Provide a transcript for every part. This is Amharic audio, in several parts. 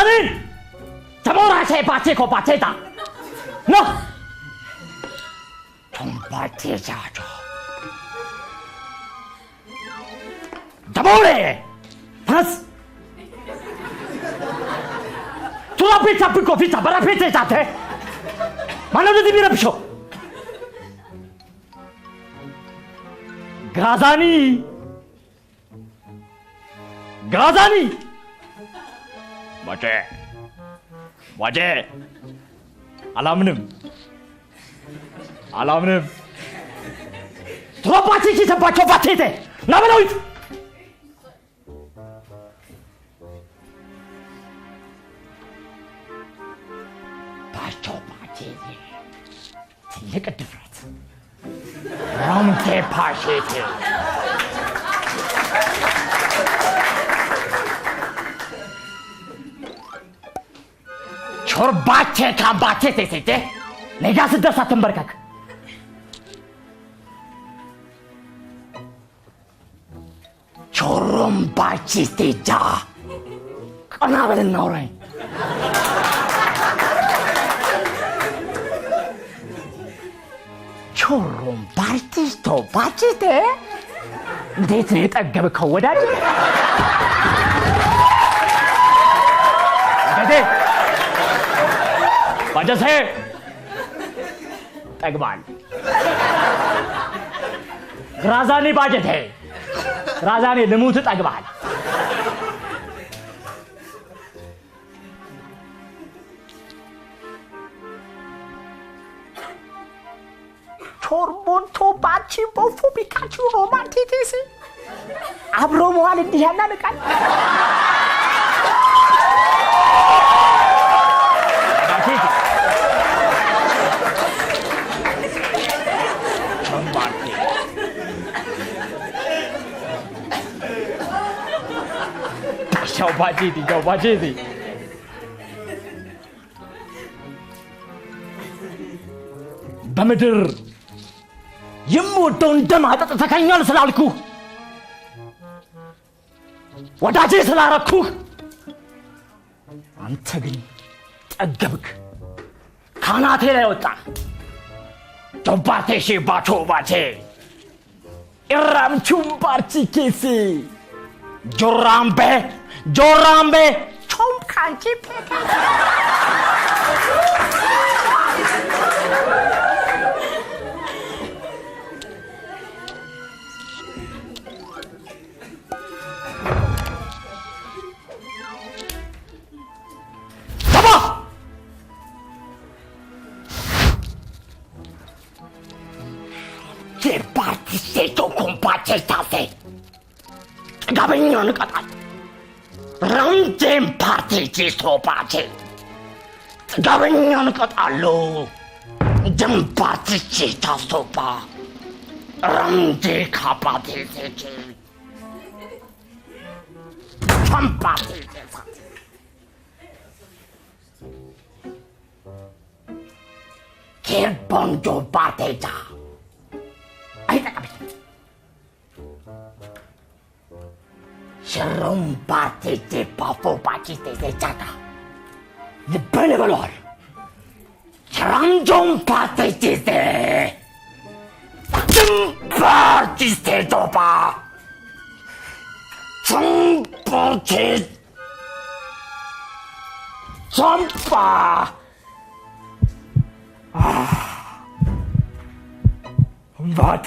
Ganin! Tamora sei patiko pateta! No! Tom pateta! Tamore! Pas! Tu la pizza pico pizza, para pizza te! Ma non ti mi rapsho! Gazani! Gazani! Waje! Waje! Alamnım! Alamnım! Tropati ki se bacho batete! Nabanoit! Bacho batete! ትልቅ ድፍረት! ራምቴ ፓሼቴ! ቾርባቼ ካምባቼ ተሰቴ ነጋ ስደሳ ተንበርከክ ቾሮምባቼ ስቴጃ ቀና በልና አውራኝ ቾሮምባርቲስቶ ባቼቴ እንዴት ነው የጠገብከው ወዳጅ ወዳጄ ባጀሴ ጠግባል ግራዛኔ ባጀቴ ግራዛኔ ልሙት ጠግባል ቾርቦንቶ ባቺ ቦፎ ቢካቹ ሮማንቲቲስ አብሮ መዋል እንዲህ ያናልቃል Ciao Baciti, ciao Baciti. በምድር የምወደውን ደም አጠጥተኸኛል ስላልኩህ ወዳጄ ስላረኩህ አንተ ግን ጠገብክ ካናቴ ላይ ወጣ ጆባቴ ሺባቾ ባቼ ኢራምቹም ባርቺኬሲ ጆራምቤ Jorambe chom kanchi peka Taba Che parti sei tu compace state Gabignon katal ራምቴም ፓርቲ ቺስቶፓቼ ጋበኛን ቀጣሉ ጀምፓቲ ቺታስቶፓ ራምቴ ካፓቲ ቺ ቻምፓቲ ቺ ኬርቦንጆ ባቴጃ አይተቀበል ሸሮም ባቴቴ ፓፎ ባቺቴ ዘቻታ ልበነ በሏል ሸራምጆም ባቴቴ ጅምፓርቲስቴ ቶፓ ቹምፓቴ ቹምፓ ባቴ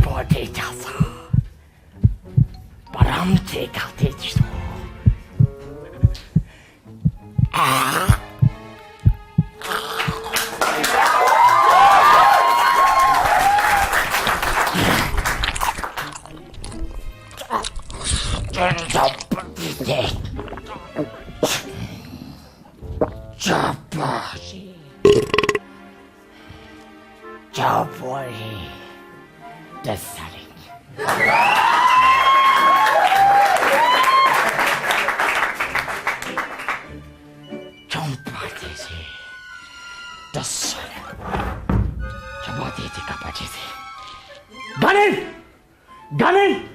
ባቴ ቻሳ 바람째 gatte지도 자보이 데살링 좀바디지 데살링 자바디지 까바지지 가는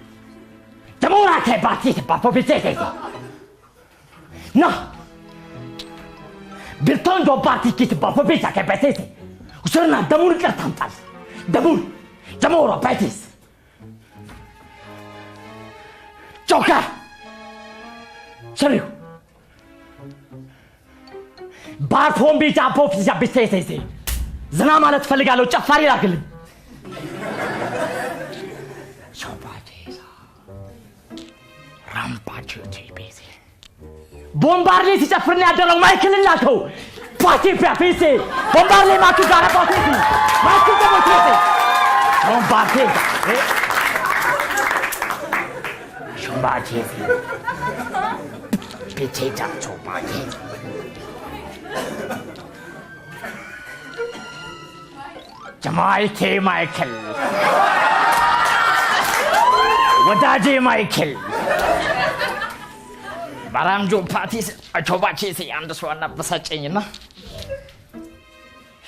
데모라케 바티지 바포비세지 Na! Bilton do parti kit ba popesa che petete. Usorna damur kertantal. Damur. Damoro petis. Joker. Serio. ባርፎን ቤት አፖፕ ያበተሰሰ ዝና ማለት ፈልጋለሁ ጨፋሪ ላክልኝ ሾባቴሳ ራምፓቹ ቲቤዚ ቦምባርሌ ሲጨፍርና ያደረው ማይክል ላከው ፓቲፒያ ፒሲ ቦምባርሌ ማኩ ጋር ፓቲፒ ማኩ ደሞቴ ቦምባርሌ ሾባቴሲ ፒቼታ ሾባቴ ጀማይቴ ማይክል ወዳጄ ማይክል ባራምጆ ፓቲስ አቾባቼሲ አንድ ሰው አናበሳጨኝና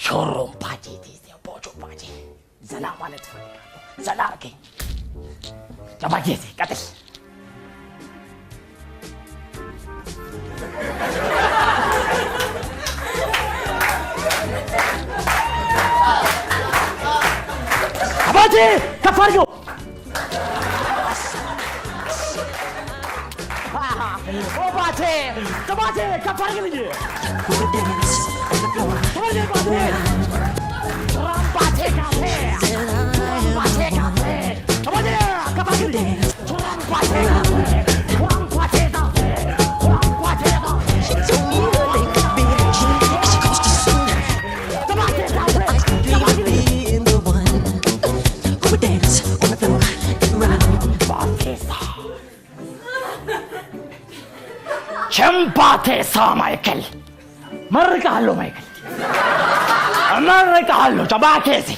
ሾሮም ፓቲስ ቦጆ ፓቲ ዘና ማለት ፈልጋለሁ ዘና አርገኝ ጀማቼሲ ቀጥል አባቴ ከፈርጆ ኦባቴ ተባቴ ከፈርግልኝ ራምባቴ ካፌ ራምባቴ ካፌ ተባቴ ከፈርግልኝ ራምባቴ ካፌ ራምባቴ ካፌ ራምባቴ ቸምፓቴሳ ማይክል መርቃለሁ ማይክል መርቃለሁ ቸባቴሲ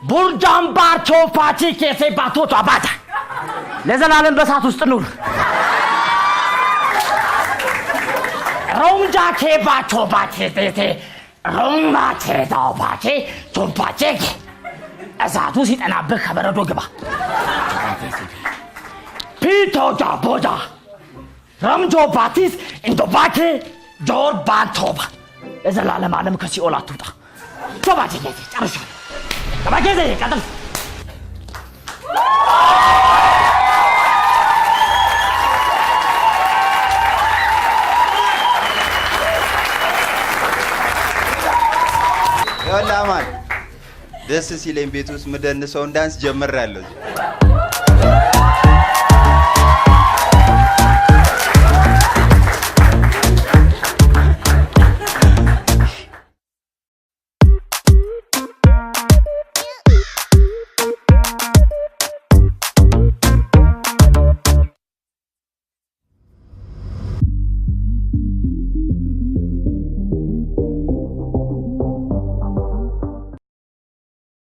ቡርጃምባር ቾፓቺ ኬሴ ባቶቶ አባታ ለዘላለም በሳት ውስጥ ኑር ሮምጃ ኬባቾ ባቴቴ ሮማ ቴዳው ባቴ ቾፓቼ እሳቱ ሲጠናብህ ከበረዶ ግባ ፒቶጃ ቦጃ ረምጆ ባቲስ እንዶባቴ ጆር ባንቶባ ለዘላለም ዓለም ከሲኦል አትውጣ ቶባቴ ጨርሻለሁ ተባገዘ ቀጥል ያላማን ደስ ሲለኝ ቤት ውስጥ ምደንሰው እንዳንስ ጀምራለሁ